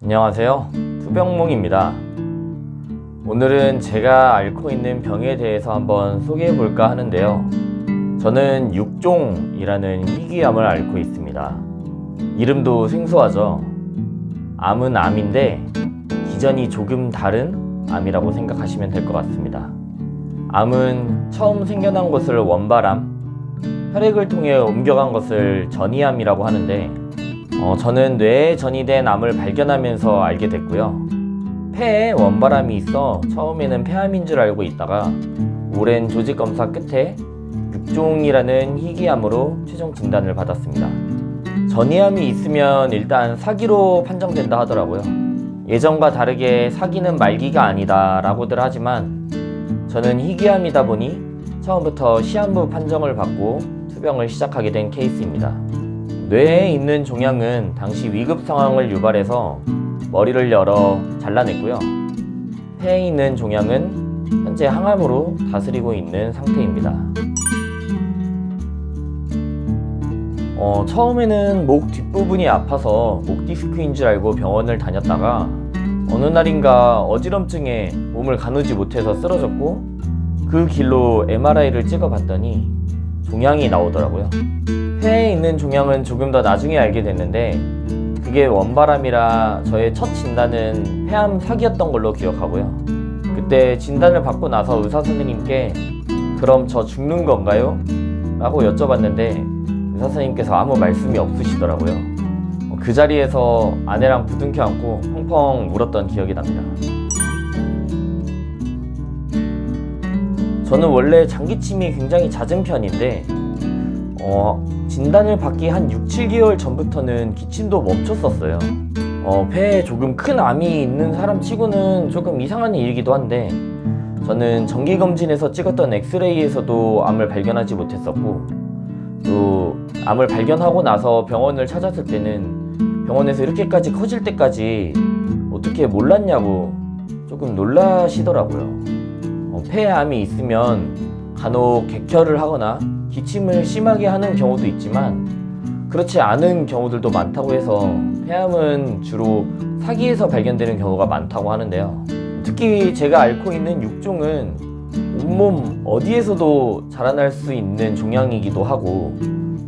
안녕하세요, 투병몽입니다. 오늘은 제가 앓고 있는 병에 대해서 한번 소개해 볼까 하는데요. 저는 육종이라는 희귀암을 앓고 있습니다. 이름도 생소하죠. 암은 암인데 기전이 조금 다른 암이라고 생각하시면 될 것 같습니다. 암은 처음 생겨난 곳을 원발암, 혈액을 통해 옮겨간 것을 전이암이라고 하는데 저는 뇌에 전이된 암을 발견하면서 알게 됐고요. 폐에 원발암이 있어 처음에는 폐암인 줄 알고 있다가 오랜 조직 검사 끝에 육종이라는 희귀암으로 최종 진단을 받았습니다. 전이암이 있으면 일단 사기로 판정된다 하더라고요. 예전과 다르게 사기는 말기가 아니다 라고들 하지만 저는 희귀암이다 보니 처음부터 시한부 판정을 받고 투병을 시작하게 된 케이스입니다. 뇌에 있는 종양은 당시 위급 상황을 유발해서 머리를 열어 잘라냈고요. 폐에 있는 종양은 현재 항암으로 다스리고 있는 상태입니다. 처음에는 목 뒷부분이 아파서 목 디스크인 줄 알고 병원을 다녔다가 어느 날인가 어지럼증에 몸을 가누지 못해서 쓰러졌고 그 길로 MRI를 찍어봤더니 종양이 나오더라고요. 폐에 있는 종양은 조금 더 나중에 알게 됐는데 그게 원발암이라 저의 첫 진단은 폐암 사기였던 걸로 기억하고요. 그때 진단을 받고 나서 의사 선생님께 그럼 저 죽는 건가요? 라고 여쭤봤는데 의사 선생님께서 아무 말씀이 없으시더라고요. 그 자리에서 아내랑 부둥켜 안고 펑펑 울었던 기억이 납니다. 저는 원래 장기침이 굉장히 잦은 편인데 진단을 받기 한 6-7개월 전부터는 기침도 멈췄었어요. 폐에 조금 큰 암이 있는 사람 치고는 조금 이상한 일이기도 한데 저는 정기검진에서 찍었던 엑스레이에서도 암을 발견하지 못했었고 또 암을 발견하고 나서 병원을 찾았을 때는 병원에서 이렇게까지 커질 때까지 어떻게 몰랐냐고 조금 놀라시더라고요. 폐에 암이 있으면 간혹 객혈을 하거나 기침을 심하게 하는 경우도 있지만 그렇지 않은 경우들도 많다고 해서 폐암은 주로 사기에서 발견되는 경우가 많다고 하는데요. 특히 제가 앓고 있는 육종은 온몸 어디에서도 자라날 수 있는 종양이기도 하고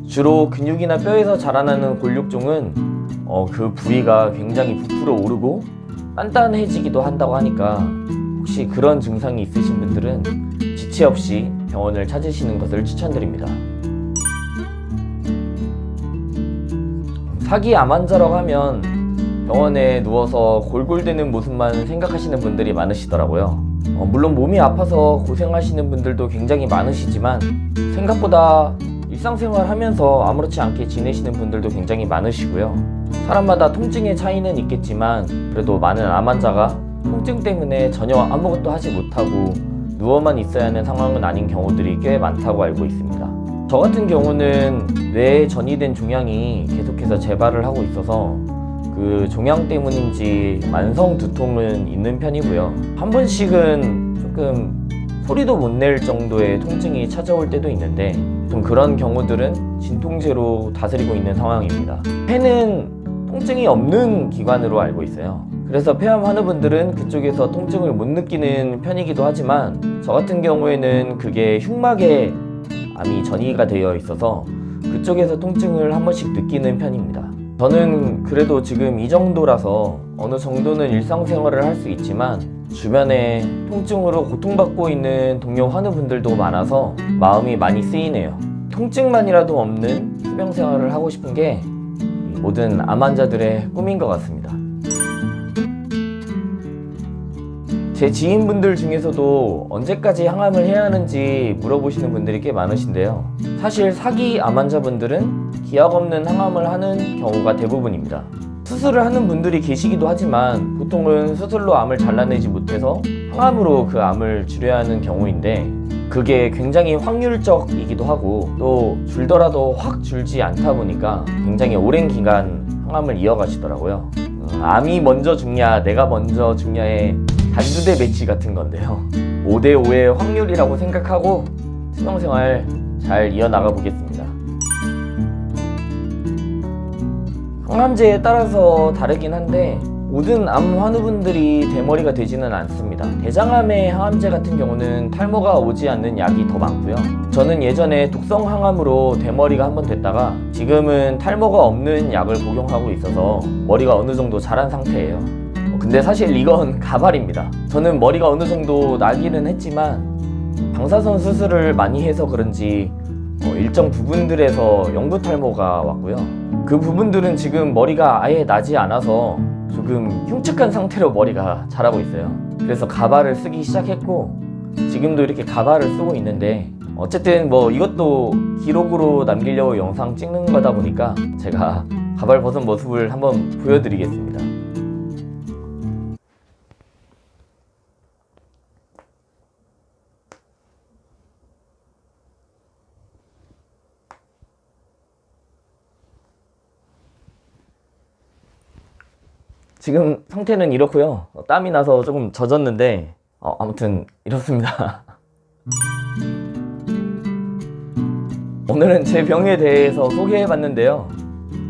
주로 근육이나 뼈에서 자라나는 골육종은 그 부위가 굉장히 부풀어 오르고 단단해지기도 한다고 하니까 혹시 그런 증상이 있으신 분들은 지체 없이 병원을 찾으시는 것을 추천드립니다. 사기 암 환자라고 하면 병원에 누워서 골골대는 모습만 생각하시는 분들이 많으시더라고요. 물론 몸이 아파서 고생하시는 분들도 굉장히 많으시지만 생각보다 일상생활 하면서 아무렇지 않게 지내시는 분들도 굉장히 많으시고요. 사람마다 통증의 차이는 있겠지만 그래도 많은 암 환자가 통증 때문에 전혀 아무것도 하지 못하고 누워만 있어야 하는 상황은 아닌 경우들이 꽤 많다고 알고 있습니다. 저 같은 경우는 뇌에 전이된 종양이 계속해서 재발을 하고 있어서 그 종양 때문인지 만성 두통은 있는 편이고요. 한 번씩은 조금 소리도 못 낼 정도의 통증이 찾아올 때도 있는데 좀 그런 경우들은 진통제로 다스리고 있는 상황입니다. 폐는 통증이 없는 기관으로 알고 있어요. 그래서 폐암 환우분들은 그쪽에서 통증을 못 느끼는 편이기도 하지만 저 같은 경우에는 그게 흉막에 암이 전이가 되어 있어서 그쪽에서 통증을 한 번씩 느끼는 편입니다. 저는 그래도 지금 이 정도라서 어느 정도는 일상생활을 할 수 있지만 주변에 통증으로 고통받고 있는 동료 환우분들도 많아서 마음이 많이 쓰이네요. 통증만이라도 없는 투병생활을 하고 싶은 게 모든 암 환자들의 꿈인 것 같습니다. 제 지인분들 중에서도 언제까지 항암을 해야 하는지 물어보시는 분들이 꽤 많으신데요. 사실 사기 암 환자분들은 기약 없는 항암을 하는 경우가 대부분입니다. 수술을 하는 분들이 계시기도 하지만 보통은 수술로 암을 잘라내지 못해서 항암으로 그 암을 줄여야 하는 경우인데 그게 굉장히 확률적이기도 하고 또 줄더라도 확 줄지 않다 보니까 굉장히 오랜 기간 항암을 이어가시더라고요. 암이 먼저 죽냐 내가 먼저 죽냐의 단두대 매치 같은 건데요. 5대5의 확률이라고 생각하고 투병생활 잘 이어나가 보겠습니다. 항암제에 따라서 다르긴 한데 모든 암 환우분들이 대머리가 되지는 않습니다. 대장암의 항암제 같은 경우는 탈모가 오지 않는 약이 더 많고요. 저는 예전에 독성 항암으로 대머리가 한번 됐다가 지금은 탈모가 없는 약을 복용하고 있어서 머리가 어느 정도 자란 상태예요. 근데 사실 이건 가발입니다. 저는 머리가 어느 정도 나기는 했지만 방사선 수술을 많이 해서 그런지 일정 부분들에서 영구 탈모가 왔고요. 그 부분들은 지금 머리가 아예 나지 않아서 조금 흉측한 상태로 머리가 자라고 있어요. 그래서 가발을 쓰기 시작했고 지금도 이렇게 가발을 쓰고 있는데 어쨌든 뭐 이것도 기록으로 남기려고 영상 찍는 거다 보니까 제가 가발 벗은 모습을 한번 보여드리겠습니다. 지금 상태는 이렇고요. 땀이 나서 조금 젖었는데 아무튼 이렇습니다. 오늘은 제 병에 대해서 소개해봤는데요.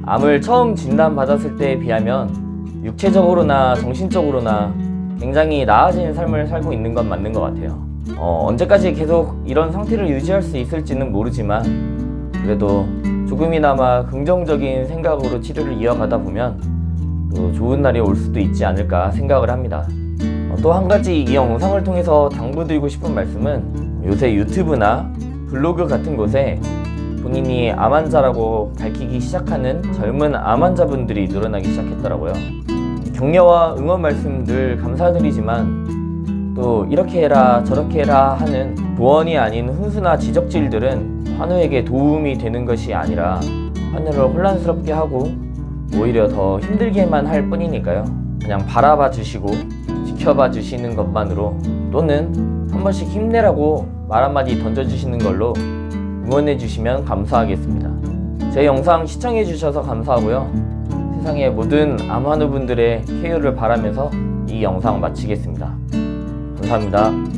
암을 처음 진단받았을 때에 비하면 육체적으로나 정신적으로나 굉장히 나아진 삶을 살고 있는 건 맞는 것 같아요. 언제까지 계속 이런 상태를 유지할 수 있을지는 모르지만 그래도 조금이나마 긍정적인 생각으로 치료를 이어가다 보면 또 좋은 날이 올 수도 있지 않을까 생각을 합니다. 또 한 가지 이 영상을 통해서 당부드리고 싶은 말씀은 요새 유튜브나 블로그 같은 곳에 본인이 암 환자라고 밝히기 시작하는 젊은 암 환자분들이 늘어나기 시작했더라고요. 격려와 응원 말씀 늘 감사드리지만 또 이렇게 해라 저렇게 해라 하는 조언이 아닌 훈수나 지적질들은 환우에게 도움이 되는 것이 아니라 환우를 혼란스럽게 하고 오히려 더 힘들게만 할 뿐이니까요. 그냥 바라봐 주시고 지켜봐 주시는 것만으로 또는 한 번씩 힘내라고 말 한마디 던져주시는 걸로 응원해 주시면 감사하겠습니다. 제 영상 시청해 주셔서 감사하고요. 세상의 모든 암 환우분들의 쾌유를 바라면서 이 영상 마치겠습니다. 감사합니다.